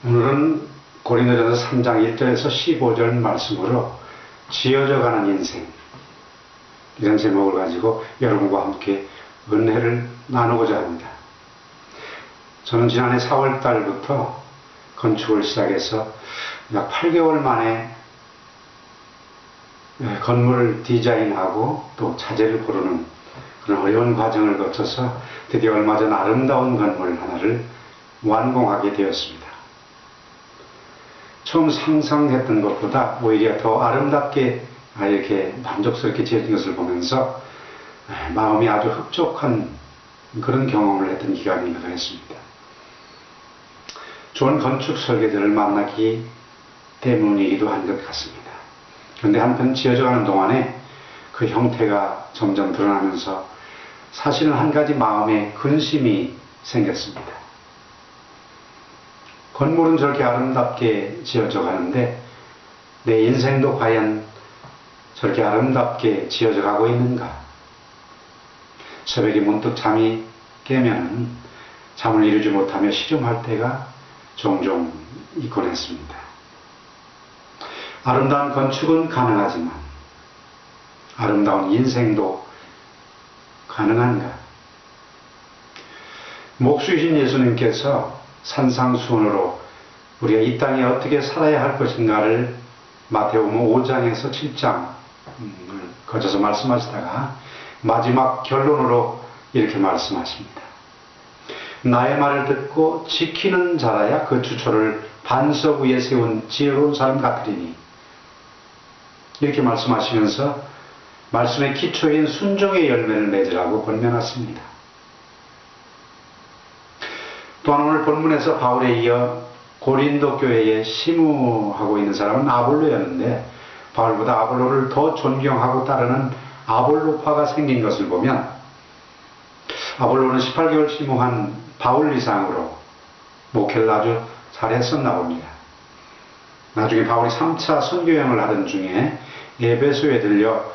오늘은 고린도전서 3장 1절에서 15절 말씀으로 지어져가는 인생, 이런 제목을 가지고 여러분과 함께 은혜를 나누고자 합니다. 저는 지난해 4월 달부터 건축을 시작해서 약 8개월 만에 건물을 디자인하고 또 자재를 고르는 그런 어려운 과정을 거쳐서 드디어 얼마 전 아름다운 건물 하나를 완공하게 되었습니다. 처음 상상했던 것보다 오히려 더 아름답게 이렇게 만족스럽게 지어진 것을 보면서 마음이 아주 흡족한 그런 경험을 했던 기간이기도 했습니다. 좋은 건축 설계자를 만나기 때문이기도 한 것 같습니다. 그런데 한편 지어져가는 동안에 그 형태가 점점 드러나면서 사실은 한 가지 마음에 근심이 생겼습니다. 건물은 저렇게 아름답게 지어져 가는데 내 인생도 과연 저렇게 아름답게 지어져 가고 있는가? 새벽에 문득 잠이 깨면 잠을 이루지 못하며 시름할 때가 종종 있곤 했습니다. 아름다운 건축은 가능하지만 아름다운 인생도 가능한가? 목수이신 예수님께서 산상수훈으로 우리가 이 땅에 어떻게 살아야 할 것인가를 마태복음 5장에서 7장을 거쳐서 말씀하시다가 마지막 결론으로 이렇게 말씀하십니다. 나의 말을 듣고 지키는 자라야 그 주초를 반석 위에 세운 지혜로운 사람 같으리니, 이렇게 말씀하시면서 말씀의 기초인 순종의 열매를 맺으라고 권면하십니다. 또한 오늘 본문에서 바울에 이어 고린도 교회에 심우하고 있는 사람은 아볼로였는데 바울보다 아볼로를 더 존경하고 따르는 아볼로파가 생긴 것을 보면 아볼로는 18개월 심우한 바울 이상으로 목회를 아주 잘했었나 봅니다. 나중에 바울이 3차 선교여행을 하던 중에 에베소에 들려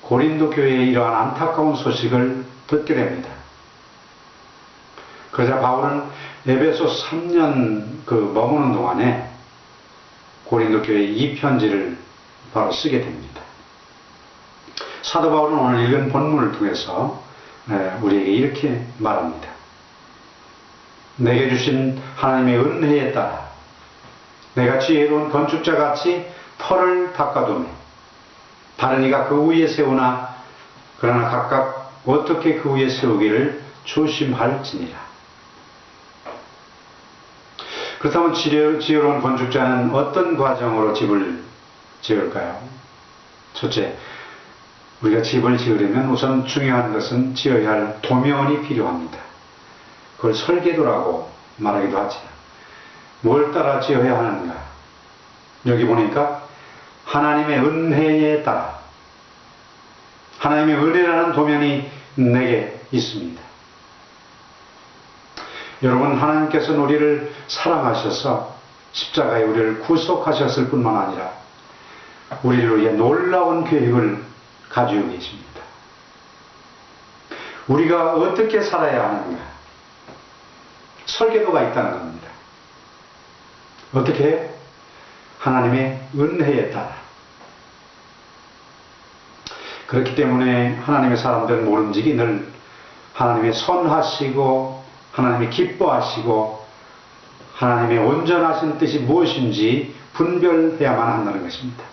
고린도 교회의 이러한 안타까운 소식을 듣게 됩니다. 그러자 바울은 에베소 3년 머무는 동안에 고린도 교회에 이 편지를 바로 쓰게 됩니다. 사도 바울은 오늘 읽은 본문을 통해서 우리에게 이렇게 말합니다. 내게 주신 하나님의 은혜에 따라 내가 지혜로운 건축자 같이 터를 닦아두며 다른 이가 그 위에 세우나 그러나 각각 어떻게 그 위에 세우기를 조심할지니라. 그렇다면 지혜로운 건축자는 어떤 과정으로 집을 지을까요? 첫째, 우리가 집을 지으려면 우선 중요한 것은 지어야 할 도면이 필요합니다. 그걸 설계도라고 말하기도 하죠. 뭘 따라 지어야 하는가? 여기 보니까 하나님의 은혜에 따라, 하나님의 은혜라는 도면이 내게 있습니다. 여러분, 하나님께서는 우리를 사랑하셔서 십자가에 우리를 구속하셨을 뿐만 아니라 우리를 위해 놀라운 계획을 가지고 계십니다. 우리가 어떻게 살아야 하는가? 설계도가 있다는 겁니다. 어떻게? 하나님의 은혜에 따라. 그렇기 때문에 하나님의 사람들은 모름지기 늘 하나님의 선하시고 하나님이 기뻐하시고 하나님의 온전하신 뜻이 무엇인지 분별해야만 한다는 것입니다.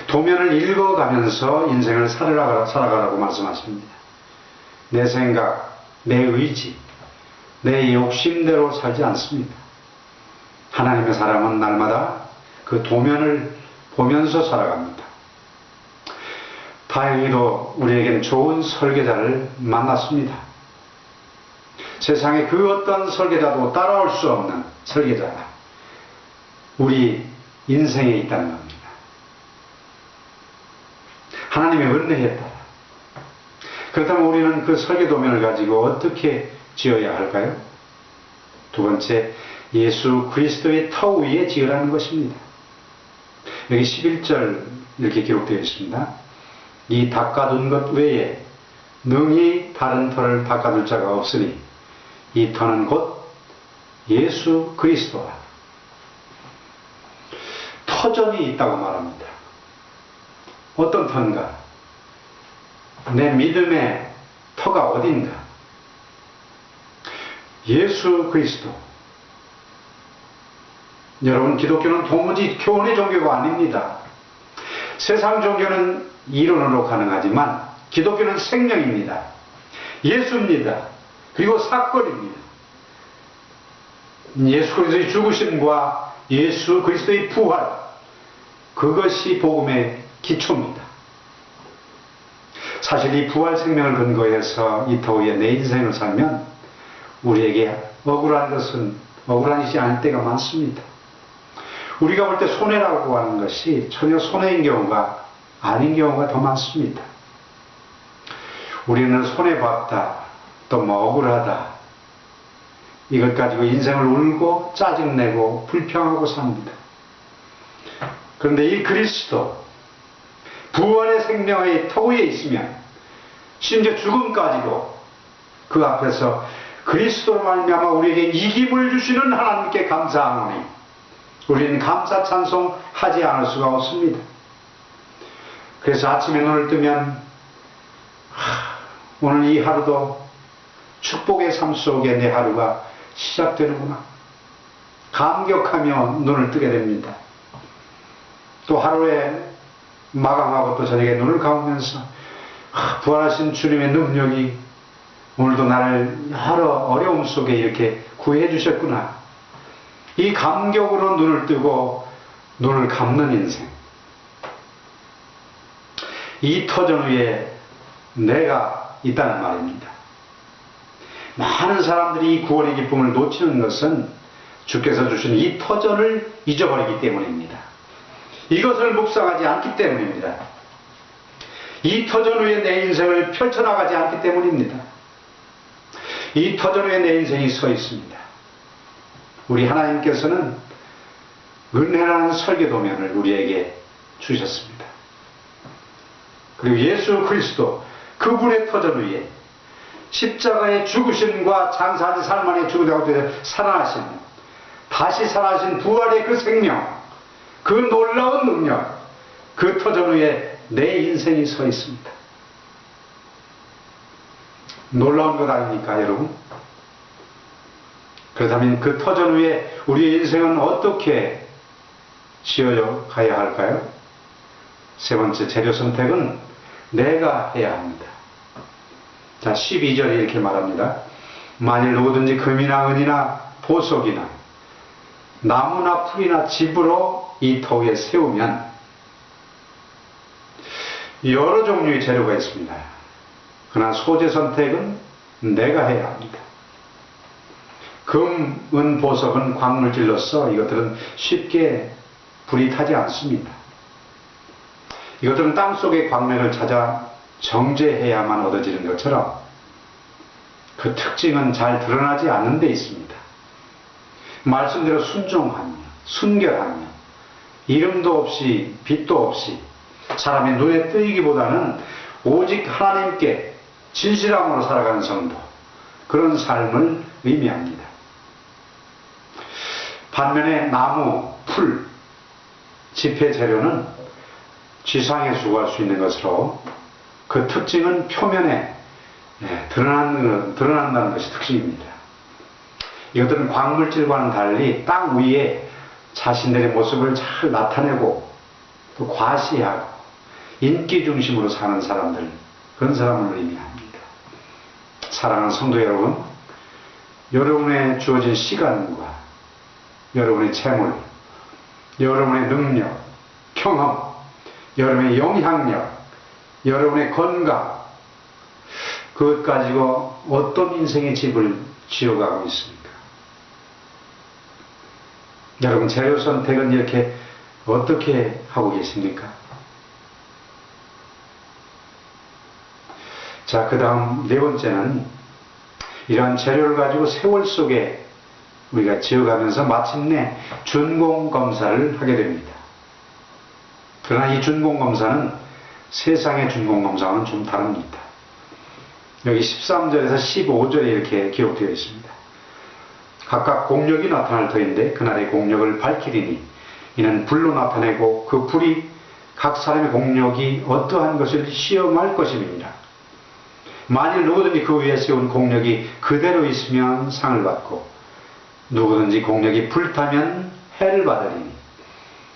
도면을 읽어가면서 인생을 살아가라고 말씀하십니다. 내 생각, 내 의지, 내 욕심대로 살지 않습니다. 하나님의 사람은 날마다 그 도면을 보면서 살아갑니다. 다행히도 우리에겐 좋은 설계자를 만났습니다. 세상에 그 어떤 설계자도 따라올 수 없는 설계자가 우리 인생에 있다는 겁니다. 하나님의 은혜에 따라. 그렇다면 우리는 그 설계도면을 가지고 어떻게 지어야 할까요? 두 번째, 예수 그리스도의 터 위에 지으라는 것입니다. 여기 11절 이렇게 기록되어 있습니다. 이 닦아둔 것 외에 능히 다른 터를 닦아둘 자가 없으니 이 터는 곧 예수 그리스도와 터전이 있다고 말합니다. 어떤 터인가? 내 믿음의 터가 어딘가? 예수 그리스도. 여러분, 기독교는 도무지 교훈의 종교가 아닙니다. 세상 종교는 이론으로 가능하지만 기독교는 생명입니다. 예수입니다. 그리고 사건입니다. 예수 그리스도의 죽으심과 예수 그리스도의 부활, 그것이 복음의 기초입니다. 사실 이 부활 생명을 근거해서 이 터 위에 내 인생을 살면 우리에게 억울한 것은 억울하지 않을 때가 많습니다. 우리가 볼 때 손해라고 하는 것이 전혀 손해인 경우가 아닌 경우가 더 많습니다. 우리는 손해봤다, 또 뭐 억울하다, 이것 가지고 인생을 울고 짜증내고 불평하고 삽니다. 그런데 이 그리스도, 부활의 생명의 터 위에 있으면 심지어 죽음까지도 그 앞에서 그리스도로 말미암아 우리에게 이김을 주시는 하나님께 감사하노니 우리는 감사 찬송 하지 않을 수가 없습니다. 그래서 아침에 눈을 뜨면 오늘 이 하루도 축복의 삶 속에 내 하루가 시작되는구나, 감격하며 눈을 뜨게 됩니다. 또 하루에 마감하고 또 저녁에 눈을 감으면서 부활하신 주님의 능력이 오늘도 나를 여러 어려움 속에 이렇게 구해 주셨구나, 이 감격으로 눈을 뜨고 눈을 감는 인생. 이 터전 위에 내가 있다는 말입니다. 많은 사람들이 이 구원의 기쁨을 놓치는 것은 주께서 주신 이 터전을 잊어버리기 때문입니다. 이것을 묵상하지 않기 때문입니다. 이 터전 위에 내 인생을 펼쳐나가지 않기 때문입니다. 이 터전 위에 내 인생이 서 있습니다. 우리 하나님께서는 은혜라는 설계도면을 우리에게 주셨습니다. 그리고 예수 그리스도, 그분의 터전 위에 십자가의 죽으심과 장사하는 삶 안에 죽으라고 살아나신, 다시 살아나신 부활의 그 생명, 그 놀라운 능력, 그 터전 위에 내 인생이 서 있습니다. 놀라운 것 아닙니까, 여러분? 그렇다면 그 터전 위에 우리의 인생은 어떻게 지어져 가야 할까요? 세 번째, 재료 선택은 내가 해야 합니다. 자, 12절에 이렇게 말합니다. 만일 누구든지 금이나 은이나 보석이나 나무나 풀이나 집으로 이 터 위에 세우면, 여러 종류의 재료가 있습니다. 그러나 소재 선택은 내가 해야 합니다. 금, 은, 보석은 광물질로서 이것들은 쉽게 불이 타지 않습니다. 이것들은 땅속의 광맥을 찾아 정제해야만 얻어지는 것처럼 그 특징은 잘 드러나지 않는 데 있습니다. 말씀대로 순종하며 순결하며 이름도 없이 빛도 없이 사람의 눈에 뜨이기보다는 오직 하나님께 진실함으로 살아가는 성도, 그런 삶을 의미합니다. 반면에 나무, 풀, 지폐 재료는 지상에 수고할 수 있는 것으로 그 특징은 표면에 드러난다는 것이 특징입니다. 이것들은 광물질과는 달리 땅 위에 자신들의 모습을 잘 나타내고 또 과시하고 인기 중심으로 사는 사람들, 그런 사람을 의미합니다. 사랑하는 성도 여러분, 여러분의 주어진 시간과 여러분의 재물, 여러분의 능력, 경험, 여러분의 영향력, 여러분의 건강, 그것 가지고 어떤 인생의 집을 지어가고 있습니까? 여러분, 재료 선택은 이렇게 어떻게 하고 계십니까? 자, 그 다음 네 번째는 이러한 재료를 가지고 세월 속에 우리가 지어가면서 마침내 준공검사를 하게 됩니다. 그러나 이 준공검사는 세상의 준공검사와는 좀 다릅니다. 여기 13절에서 15절에 이렇게 기록되어 있습니다. 각각 공력이 나타날 터인데 그날의 공력을 밝히리니 이는 불로 나타내고 그 불이 각 사람의 공력이 어떠한 것을 시험할 것임이니라. 만일 누구든지 그 위에 세운 공력이 그대로 있으면 상을 받고 누구든지 공력이 불타면 해를 받으리니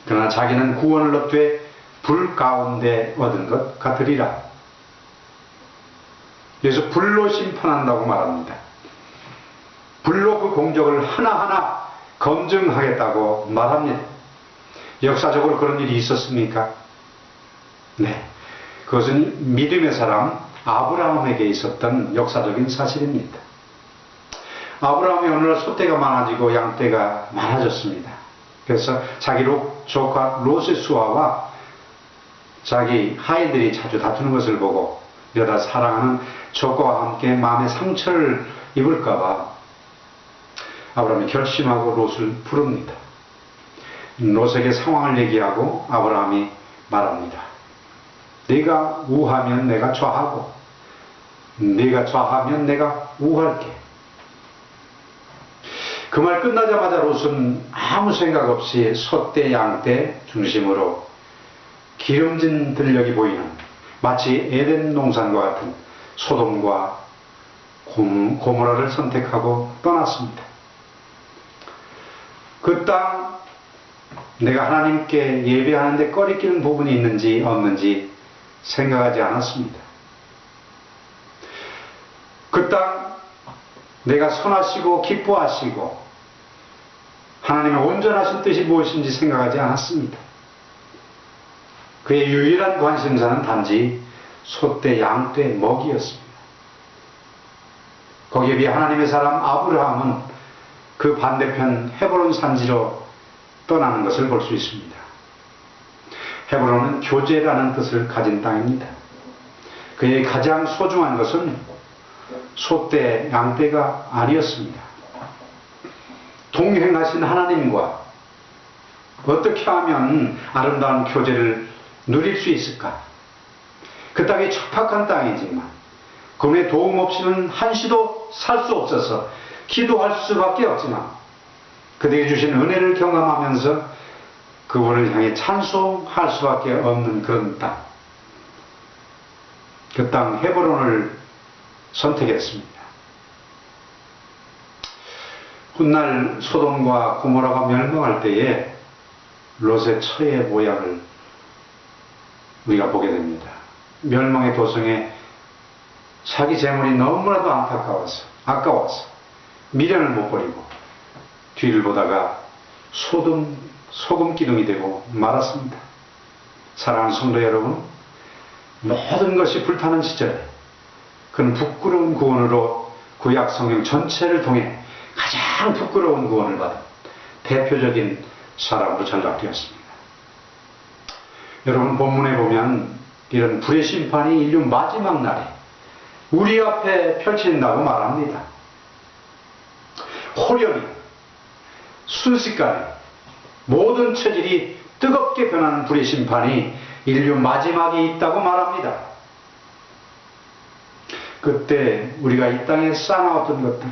그러나 자기는 구원을 얻되 불 가운데 얻은 것 같으리라. 그래서 불로 심판한다고 말합니다. 불로 그 공적을 하나하나 검증하겠다고 말합니다. 역사적으로 그런 일이 있었습니까? 네. 그것은 믿음의 사람 아브라함에게 있었던 역사적인 사실입니다. 아브라함이 어느 날 소떼가 많아지고 양떼가 많아졌습니다. 그래서 자기 조카 롯의 수아와 자기 하인들이 자주 다투는 것을 보고 이러다 사랑하는 조카와 함께 마음의 상처를 입을까봐 아브라함이 결심하고 롯을 부릅니다. 롯에게 상황을 얘기하고 아브라함이 말합니다. 네가 우하면 내가 좌하고 네가 좌하면 내가 우할게. 그 말 끝나자마자 롯은 아무 생각 없이 소떼 양떼 중심으로 기름진 들녘이 보이는 마치 에덴 동산과 같은 소돔과 고모라를 선택하고 떠났습니다. 그 땅 내가 하나님께 예배하는데 꺼리끼는 부분이 있는지 없는지 생각하지 않았습니다. 그 땅 내가 선하시고 기뻐하시고 하나님의 온전하신 뜻이 무엇인지 생각하지 않았습니다. 그의 유일한 관심사는 단지 소떼 양떼 먹이였습니다. 거기에 비해 하나님의 사람 아브라함은 그 반대편 헤브론 산지로 떠나는 것을 볼 수 있습니다. 헤브론은 교제라는 뜻을 가진 땅입니다. 그의 가장 소중한 것은 소떼 양떼가 아니었습니다. 동행하신 하나님과 어떻게 하면 아름다운 교제를 누릴 수 있을까? 그 땅이 척박한 땅이지만 그분의 도움 없이는 한시도 살 수 없어서 기도할 수밖에 없지만 그들에게 주신 은혜를 경험하면서 그분을 향해 찬송할 수밖에 없는 그런 땅. 그 땅 헤브론을 선택했습니다. 훗날 소돔과 고모라가 멸망할 때에 롯의 처의 모양을 우리가 보게 됩니다. 멸망의 도성에 자기 재물이 너무나도 아까워서 미련을 못 버리고 뒤를 보다가 소금 기둥이 되고 말았습니다. 사랑하는 성도 여러분, 모든 것이 불타는 시절에 그는 부끄러운 구원으로 구약 성경 전체를 통해 가장 부끄러운 구원을 받은 대표적인 사람으로 전락되었습니다. 여러분, 본문에 보면 이런 불의 심판이 인류 마지막 날에 우리 앞에 펼친다고 말합니다. 호련히 순식간에 모든 체질이 뜨겁게 변하는 불의 심판이 인류 마지막에 있다고 말합니다. 그때 우리가 이 땅에 쌓아놓았던 것들,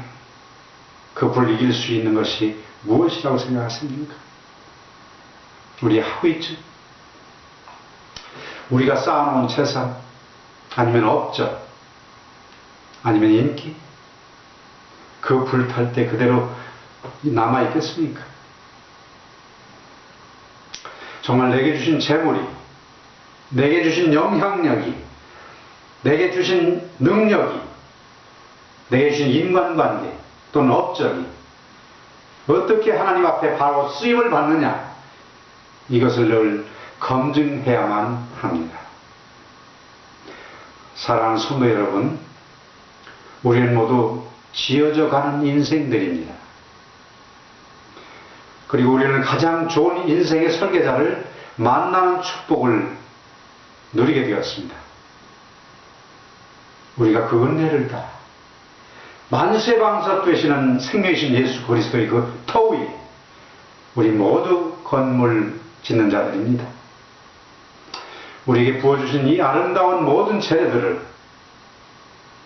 그 불을 이길 수 있는 것이 무엇이라고 생각하십니까? 우리의 하위층, 우리가 쌓아놓은 재산, 아니면 업적, 아니면 인기, 그 불 탈 때 그대로 남아있겠습니까? 정말 내게 주신 재물이, 내게 주신 영향력이, 내게 주신 능력이, 내게 주신 인간관계 또는 업적이 어떻게 하나님 앞에 바로 쓰임을 받느냐, 이것을 늘 검증해야만 합니다. 사랑하는 성도 여러분, 우리는 모두 지어져 가는 인생들입니다. 그리고 우리는 가장 좋은 인생의 설계자를 만나는 축복을 누리게 되었습니다. 우리가 그 은혜를 따라 만세방석 되시는 생명이신 예수 그리스도의 그 터 위에 우리 모두 건물 짓는 자들입니다. 우리에게 부어주신 이 아름다운 모든 재료들을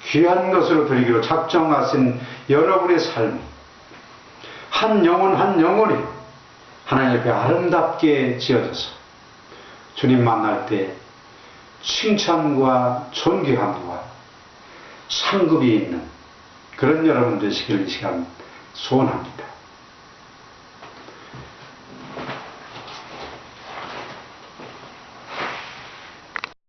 귀한 것으로 드리기로 작정하신 여러분의 삶이 한 영혼 한 영혼이 하나님 앞에 아름답게 지어져서 주님 만날 때 칭찬과 존귀함과 상급이 있는 그런 여러분 되시길 이 시간 소원합니다.